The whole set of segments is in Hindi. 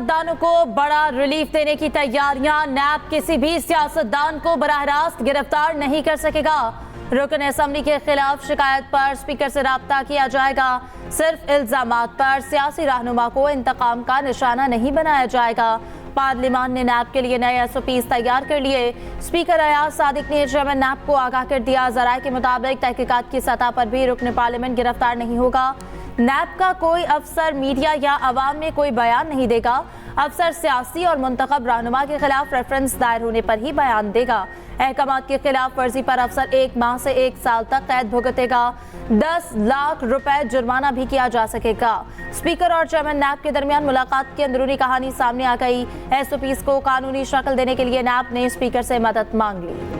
सियासतदानों को बड़ा रिलीफ देने की तैयारियां। नैब किसी भी सियासतदान को बराह रास्त गिरफ्तार नहीं कर सकेगा। रुकन असेंबली के खिलाफ शिकायत पर स्पीकर से राब्ता किया जाएगा। सिर्फ इल्जामात पर सियासी रहनुमा को इंतकाम का निशाना नहीं बनाया जाएगा। पार्लियामान ने नैब के लिए नए SOPs तैयार कर लिए। स्पीकर अयाज सादिक ने चेयरमैन नैब को आगाह कर दिया। जराये के मुताबिक तहकीकात की सतह पर भी रुकन पार्लियामेंट गिरफ्तार नहीं होगा। नैब का कोई अफसर मीडिया या अवाम में कोई बयान नहीं देगा। अफसर सियासी और मुंतखब रहनुमा के खिलाफ रेफरेंस दायर होने पर ही बयान देगा। अहकामात के खिलाफ वर्जी पर अफसर 1 माह से 1 साल तक कैद भुगतेगा। 10 लाख रुपए जुर्माना भी किया जा सकेगा। स्पीकर और चेयरमैन नैब के दरमियान मुलाकात की अंदरूनी कहानी सामने आ गई। SOPs को कानूनी शक्ल देने के लिए नैब ने स्पीकर से मदद मांग ली।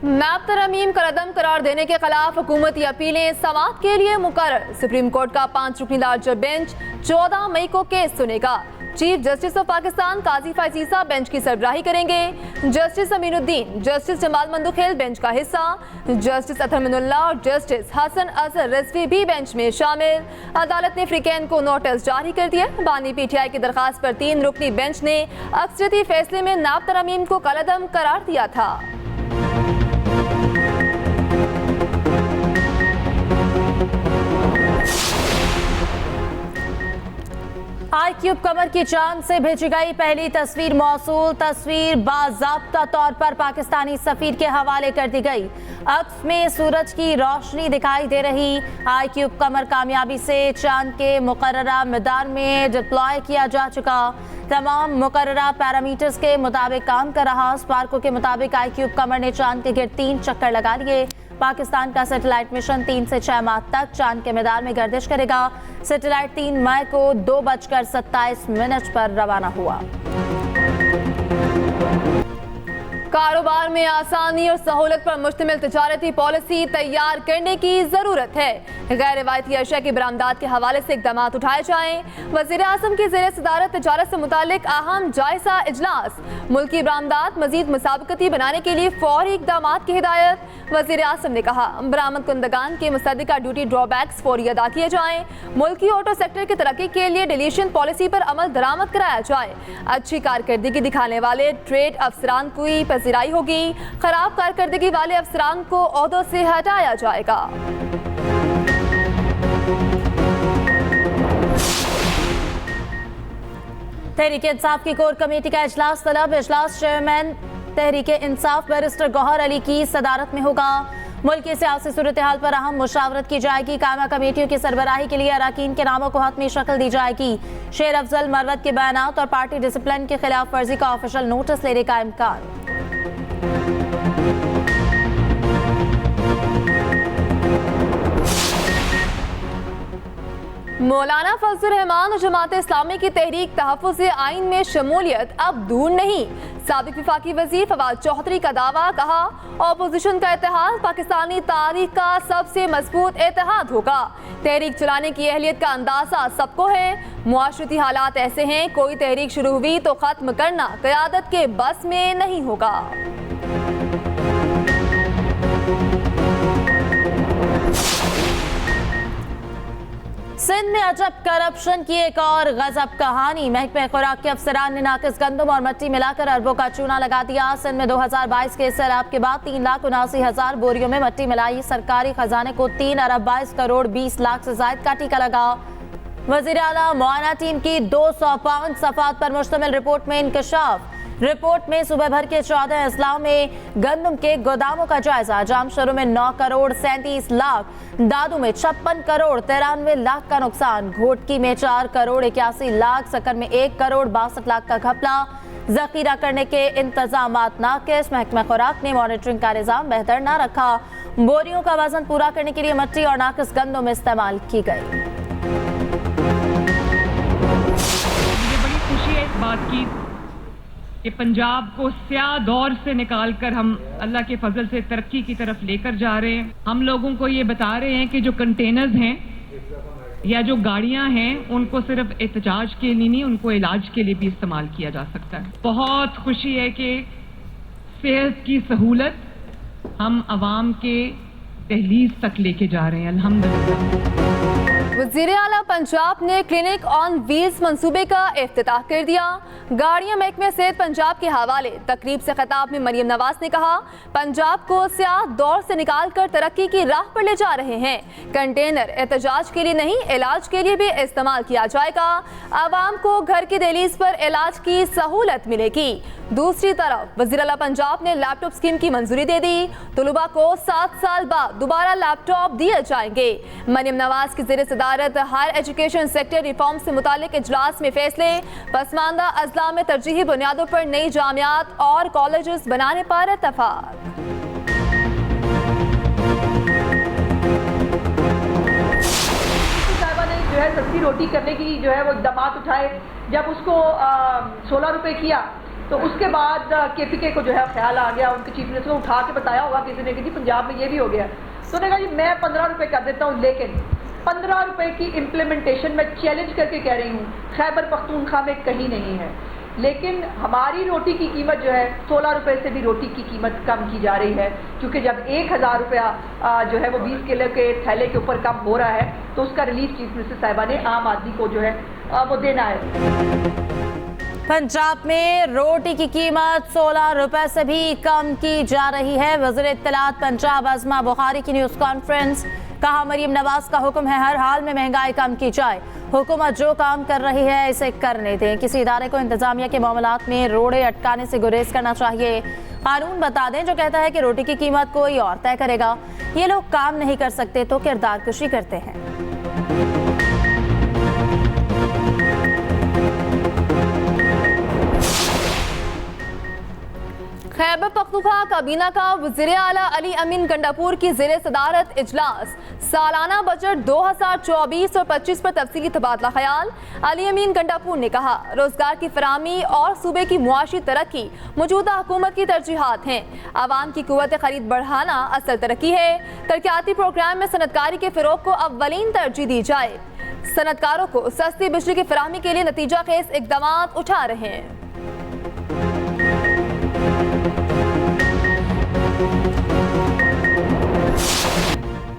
नैब तरमीम का कदम करार देने के खिलाफ हुकूमती अपीलें समाअत के लिए मुकर्रर। सुप्रीम कोर्ट का 5 रुकनी लार्जर बेंच 14 मई को केस सुनेगा। Chief justice of Pakistan Qazi Faez Isa bench की सरबराही करेंगे। Justice Aminuddin, justice Jamal Mandokhail bench का हिस्सा। जस्टिस अतहर मिनुल्लाह और जस्टिस हसन अजहर रिजवी भी बेंच में शामिल। अदालत ने फ्रीकैन को नोटिस जारी कर दिया। बानी PTI की दरखास्त पर 3 रुकनी बेंच ने अक्सरियती फैसले में नैब तरमीम को कलअदम करार दिया था। iCube कमर की चांद से भेजी गई पहली तस्वीर मौसूल। तस्वीर बाज़ाब्ता तौर पर पाकिस्तानी सफीर के हवाले कर दी गई। अक्स में सूरज की रोशनी दिखाई दे रही। iCube कमर कामयाबी से चांद के मुकर्ररा मैदान में डिप्लॉय किया जा चुका। तमाम मुकर्ररा पैरामीटर्स के मुताबिक काम कर रहा। स्पार्को के मुताबिक iCube कमर ने चांद के गिर्द 3 चक्कर लगा लिए। पाकिस्तान का सैटेलाइट मिशन 3 से 6 माह तक चांद के मैदान में गर्दिश करेगा। सैटेलाइट 3 मई को 2:27 पर रवाना हुआ। कारोबार में आसानी और सहूलत पर मुश्तमिल तिजारती पॉलिसी तैयार करने की जरूरत है। गैर रिवायती अशिया की बरामदात के हवाले से इकदाम उठाए जाएं। वज़ीर आज़म की ज़ेर सदारत तिजारत से मुतालिक अहम जायजा इजलास। मुल्की बरामदात मजीद मुसाबकती बनाने के लिए फौरी इकदाम की हिदायत। वज़ीर आज़म ने कहा, बरामद कुंदगान के मुसद्दिका ड्यूटी ड्रॉबैक्स फौरी अदा किए जाएं। मुल्की ऑटो सेक्टर की तरक्की के लिए डिलीशन पॉलिसी पर अमल दरामद कराया जाए। अच्छी कारकर्दगी दिखाने वाले ट्रेड अफसरान की पजीराई होगी। खराब कारकर्दगी वाले अफसरान को ओहदों से हटाया जाएगा। तहरीक इंसाफ की कोर कमेटी का इजलास तलब। इजलास चेयरमैन तहरीक इंसाफ बैरिस्टर गौहर अली की सदारत में होगा। मुल्क की सियासी सूरत हाल पर अहम मुशावरत की जाएगी। कायमा कमेटियों की सरबराही के लिए अरकान के नामों को हतमी शक्ल दी जाएगी। शेर अफजल मरवत के बयानात और पार्टी डिसिप्लिन के खिलाफ वर्जी का ऑफिशियल नोटिस लेने का इम्कान। मौलाना फजलुर रहमान और जमात इस्लामी की तहरीक तहफ़्फ़ुज़ आइन में शमूलियत अब दूर नहीं। साबिक विफाकी वज़ीर फवाद चौधरी का दावा। कहा, अपोजिशन का इत्तेहाद पाकिस्तानी तारीख का सबसे मजबूत इत्तेहाद होगा। तहरीक चलाने की अहलियत का अंदाजा सबको है। मुआशरती हालात ऐसे हैं, कोई तहरीक शुरू हुई तो ख़त्म करना क़यादत के बस में नहीं होगा। सिंध में अजब करप्शन की एक और गजब कहानी। महकमे खुराक के अफसरान ने नाकिस गंदम और मिट्टी मिलाकर अरबों का चूना लगा दिया। सिंध में 2022 के सैलाब के बाद 3,79,000 बोरियों में मिट्टी मिलाई। सरकारी खजाने को 3 अरब 22 करोड़ 20 लाख से जायद का टीका लगा। वज़ीर आला मुआयना टीम की 205 सफ़ात पर मुश्तमिल रिपोर्ट में इंकशाफ। रिपोर्ट में सूबे भर के 14 अजलाओं में गंदम के गोदामों का जायजा। जामशरू में 9 करोड़ 37 लाख, दादू में 56 करोड़ 93 लाख का नुकसान, घोटकी में 4 करोड़ 81 लाख, सकन में 1 करोड़ 62 लाख का घपला। जखीरा करने के इंतजामात नाकिस। महकमा खुराक ने मॉनिटरिंग का निजाम बेहतर न रखा। बोरियों का वजन पूरा करने के लिए मिट्टी और नाकिस गंदम इस्तेमाल की गई। मुझे बड़ी खुशी है इस बात की कि पंजाब को स्याह दौर से निकालकर हम अल्लाह के फजल से तरक्की की तरफ लेकर जा रहे हैं। हम लोगों को ये बता रहे हैं कि जो कंटेनर्स हैं या जो गाड़ियां हैं उनको सिर्फ एहतजाज के लिए नहीं, उनको इलाज के लिए भी इस्तेमाल किया जा सकता है। बहुत खुशी है कि सेहत की सहूलत हम आवाम के तहलीज तक लेके जा रहे हैं अल्हम्दुलिल्लाह। वज़ीर आला पंजाब ने क्लिनिक ऑन व्हील्स मंसूबे का इफ्तिताह कर दिया। गाड़ियां महकमे सेहत पंजाब के हवाले तकरीब से खिताब में मरियम नवाज ने कहा, पंजाब को स्याह दौर से निकाल कर तरक्की की राह पर ले जा रहे हैं। कंटेनर एहतजाज के लिए नहीं, इलाज के लिए भी इस्तेमाल किया जाएगा। आवाम को घर की दहलीज पर इलाज की सहूलत मिलेगी। दूसरी तरफ वज़ीर आला पंजाब ने लैपटॉप स्कीम की मंजूरी दे दी। तलबा को 7 साल बाद दोबारा लैपटॉप दिए जाएंगे। मरियम नवाज की ज़ेर सदारत हायर एजुकेशन सेक्टर रिफॉर्म से मुतालिक इजलास में फैसले। पसमानदा अजला में तरजीही बुनियादों पर नई जामियात और कॉलेजेस बनाने पर इत्तफाक। जो है सस्ती रोटी करने की जो है वो इक़दामात उठाए। जब उसको 16 रुपए किया तो उसके बाद KPK को जो है ख्याल आ गया, उनके चीफ मिनिस्टर को उठा के बताया होगा किसी ने कि जी पंजाब में ये भी हो गया। तो उन्होंने कहा जी मैं 15 रुपए कर देता हूँ, लेकिन 15 रुपए की इम्प्लीमेंटेशन मैं चैलेंज करके कह रही हूँ खैबर पख्तूनख्वा में कहीं नहीं है। लेकिन हमारी रोटी की कीमत जो है 16 रुपए से भी रोटी की कीमत कम की जा रही है, क्योंकि जब 1000 रुपया जो है वो 20 किलो के थैले के ऊपर कम हो रहा है तो उसका रिलीफ चीफ मिनिस्टर साहिबा ने आम आदमी को जो है वो देना है। पंजाब में रोटी की कीमत 16 रुपए से भी कम की जा रही है। वज़ीर इत्तलात पंजाब अज़मा बुखारी की न्यूज़ कॉन्फ्रेंस। कहा, मरियम नवाज का हुक्म है हर हाल में महंगाई कम की जाए। हुकूमत जो काम कर रही है इसे करने दें। किसी इदारे को इंतजामिया के मामलात में रोड़े अटकाने से गुरेज करना चाहिए। कानून बता दें जो कहता है कि रोटी की कीमत कोई और तय करेगा। ये लोग काम नहीं कर सकते तो किरदार कुशी करते हैं। खैबर पख्तूनख्वा काबीना का वज़ीर आला अली अमीन गंडापुर की ज़ेर सदारत इजलास। सालाना बजट 2024 और 25 पर तफसीली तबादला ख्याल। अली अमीन गंडापुर ने कहा, रोजगार की फराहमी और सूबे की मुआशी तरक्की मौजूदा हुकूमत की तरजीहात हैं। आवाम की कुव्वत खरीद बढ़ाना असल तरक्की है। तरक्याती प्रोग्राम में सनतकारी के फ़रोग़ को अव्वलीन तरजीह दी जाए। सनतकारों को सस्ती बिजली की फराहमी के लिए नतीजा खेज इक़दामात उठा रहे हैं।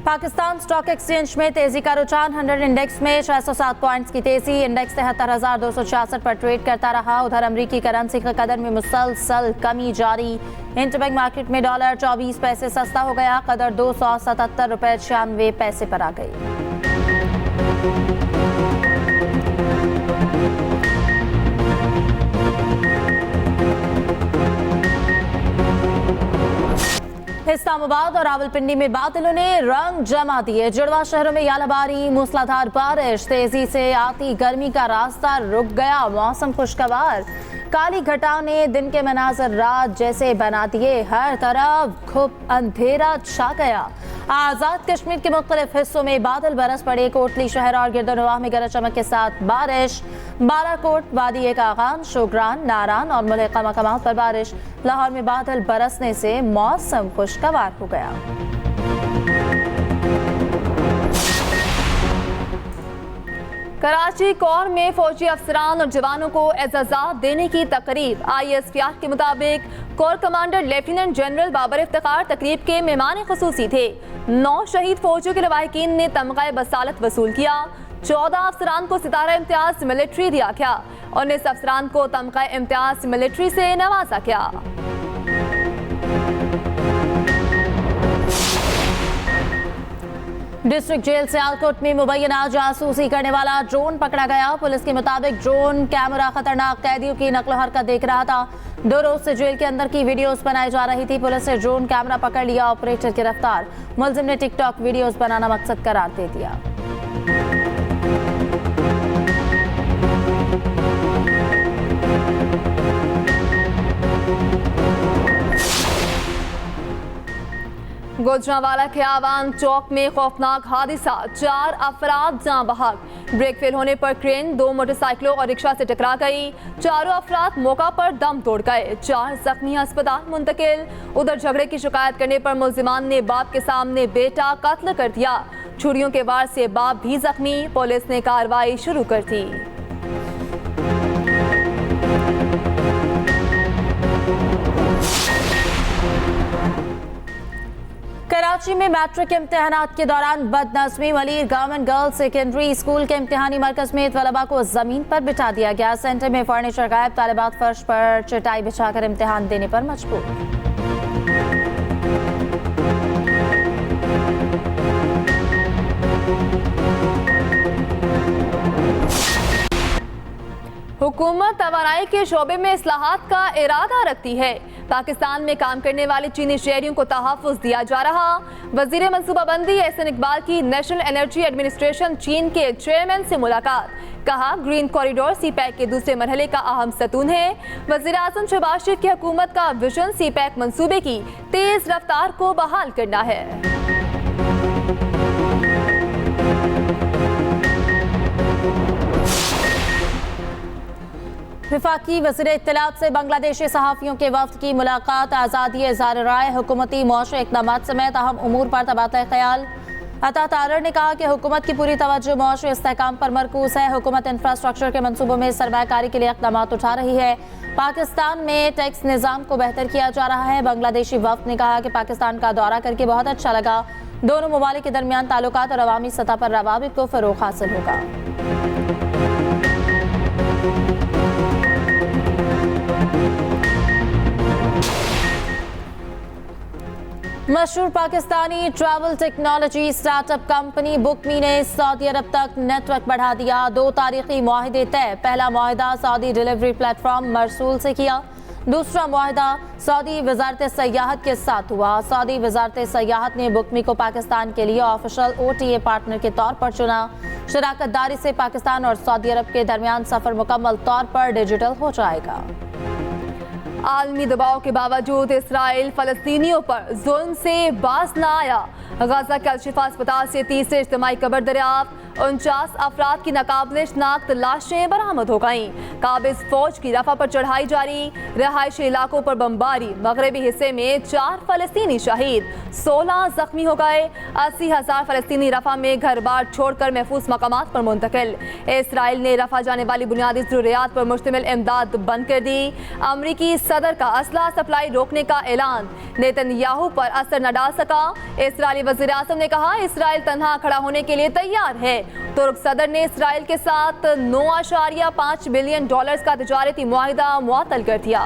पाकिस्तान स्टॉक एक्सचेंज में तेजी का रुझान। 100 इंडेक्स में 607 पॉइंट्स की तेजी। इंडेक्स 73,266 पर ट्रेड करता रहा। उधर अमरीकी करेंसी के कदर में मुसलसल कमी जारी। इंटरबैंक मार्केट में डॉलर 24 पैसे सस्ता हो गया। कदर 277 रुपए 96 पैसे पर आ गई। इस्लामाबाद और रावलपिंडी में बादलों ने रंग जमा दिए। जुड़वा शहरों में यालाबारी, मूसलाधार बारिश, तेजी से आती गर्मी का रास्ता रुक गया। मौसम खुशगवार। काली घटा ने दिन के मनाजर रात जैसे बना दिए। हर तरफ खूब अंधेरा छा गया। आज़ाद कश्मीर के मुख्तलिफ हिस्सों में बादल बरस पड़े। कोटली शहर और गिरदोनवाह में गरज चमक के साथ बारिश। बालाकोट, वादी कागान, शोगरान, नारान और मलिका मकामात पर बारिश। लाहौर में बादल बरसने से मौसम खुशगवार हो गया। कराची कोर में फौजी अफसरान और जवानों को एजाज़ात देने की तकरीब। ISPR के मुताबिक corps commander lieutenant general Babar Iftikhar तकरीब के मेहमान खुसूसी थे। 9 शहीद फौजियों के लवाहिकीन ने तमग़ा बसालत वसूल किया। 14 अफसरान को सितारा इम्तियाज मिलिट्री दिया गया। 19 अफसरान को तमग़ा इम्तियाज मिलिट्री से नवाजा गया। डिस्ट्रिक्ट जेल सियालकोट में मुबैना जासूसी करने वाला ड्रोन पकड़ा गया। पुलिस के मुताबिक ड्रोन कैमरा खतरनाक कैदियों की नकलो हरकत देख रहा था। 2 रोज से जेल के अंदर की वीडियोस बनाई जा रही थी। पुलिस ने ड्रोन कैमरा पकड़ लिया। ऑपरेटर गिरफ्तार। मुलजिम ने टिकटॉक वीडियोस बनाना मकसद करार दे दिया। गुजरांवाला के आवान चौक में खौफनाक हादसा। 4 अफराद जाँ बहक। ब्रेक फेल होने पर क्रेन 2 मोटरसाइकिलों और रिक्शा से टकरा गई। चारों अफराद मौका पर दम तोड़ गए। 4 जख्मी अस्पताल मुंतकिल। उधर झगड़े की शिकायत करने पर मुलजिमान ने बाप के सामने बेटा कत्ल कर दिया। छुरियों के वार से बाप भी जख्मी। पुलिस ने कार्रवाई शुरू कर दी। कराची कराची में मैट्रिक इम्तिहानात के दौरान बदनज़मी, Malir government girls secondary school के इम्तिहानी मरकज में तलबा को जमीन पर बिठा दिया गया। सेंटर में फर्नीचर गायब, तालिबात फर्श पर चटाई बिछाकर इम्तिहान देने पर मजबूर। हुकूमत तवानाई के शोबे में इस्लाहात का इरादा रखती है। पाकिस्तान में काम करने वाले चीनी शहरियों को तहफ़्फ़ुज़ दिया जा रहा। वज़ीर मनसूबाबंदी एहसन इकबाल की नेशनल एनर्जी एडमिनिस्ट्रेशन चीन के चेयरमैन से मुलाकात। कहा, ग्रीन कॉरिडोर सी पैक के दूसरे मरहले का अहम सतून है। वज़ीर आज़म शहबाज शरीफ की हुकूमत का विजन सी पैक मंसूबे की तेज़ रफ्तार को बहाल करना है। वफाकी वज़ीर इत्तलात से बांग्लादेशी सहाफ़ियों के वफ़द की मुलाकात। आज़ादी इज़हार राय, हुकूमती मुआशी इक़दामात समेत अहम उमूर पर तबादला ख्याल। अता तारर ने कहा कि हुकूमत की पूरी तवज्जो मुआशी इस्तेहकाम पर मरकूज़ है। हुकूमत इंफ्रास्ट्रक्चर के मनसूबों में सरमायाकारी के लिए इक़दामात उठा रही है। पाकिस्तान में टैक्स निज़ाम को बेहतर किया जा रहा है। बांग्लादेशी वफ़द ने कहा कि पाकिस्तान का दौरा करके बहुत अच्छा लगा। दोनों ममालिक के दरमियान ताल्लुकात और अवामी सतह पर रवाबित को फ़रोग़ हासिल होगा। मशहूर Pakistani travel technology startup company Bookme ने सऊदी अरब तक नेटवर्क बढ़ा दिया। 2 तारीखी मुआहिदे तय। पहला मुआहिदा सऊदी डिलीवरी प्लेटफॉर्म मरसूल से किया। दूसरा मुआहिदा सऊदी वजारत सयाहत के साथ हुआ। सऊदी वजारत सयाहत ने बुकमी को पाकिस्तान के लिए ऑफिशियल OTA पार्टनर के तौर पर चुना। शराकत दारी से पाकिस्तान और सऊदी अरब के दरमियान सफर मुकम्मल तौर पर डिजिटल हो जाएगा। आलमी दबाव के बावजूद इसराइल फलस्तीनियों पर जुल्म से बाज न आया। गाजा के अल-शिफा अस्पताल से तीसरे इज्तिमाई कब्र दरियाफ्त। 49 अफराद की नाकाबिल शनाख्त लाशें बरामद हो गईं। काबिज फौज की रफा पर चढ़ाई जारी। रहायशी इलाकों पर बमबारी। मगरबी हिस्से में 4 फलस्तीनी शहीद, 16 जख्मी हो गए। 80,000 फलस्तीनी रफा में घर बार छोड़कर महफूज मकामात पर मुंतकिल। इसराइल ने रफा जाने वाली बुनियादी जरूरियात पर मुश्तमिल इमदाद बंद कर दी। अमरीकी सदर का असला सप्लाई रोकने का ऐलान नेतन्याहू पर असर न डाल सका। इसराइली वज़ीर आज़म ने कहा, इसराइल तन्हा खड़ा होने के लिए तैयार है। तुर्क सदर ने इसराइल के साथ $9.5 बिलियन का तिजारती मुआहिदा मुअत्तल कर दिया।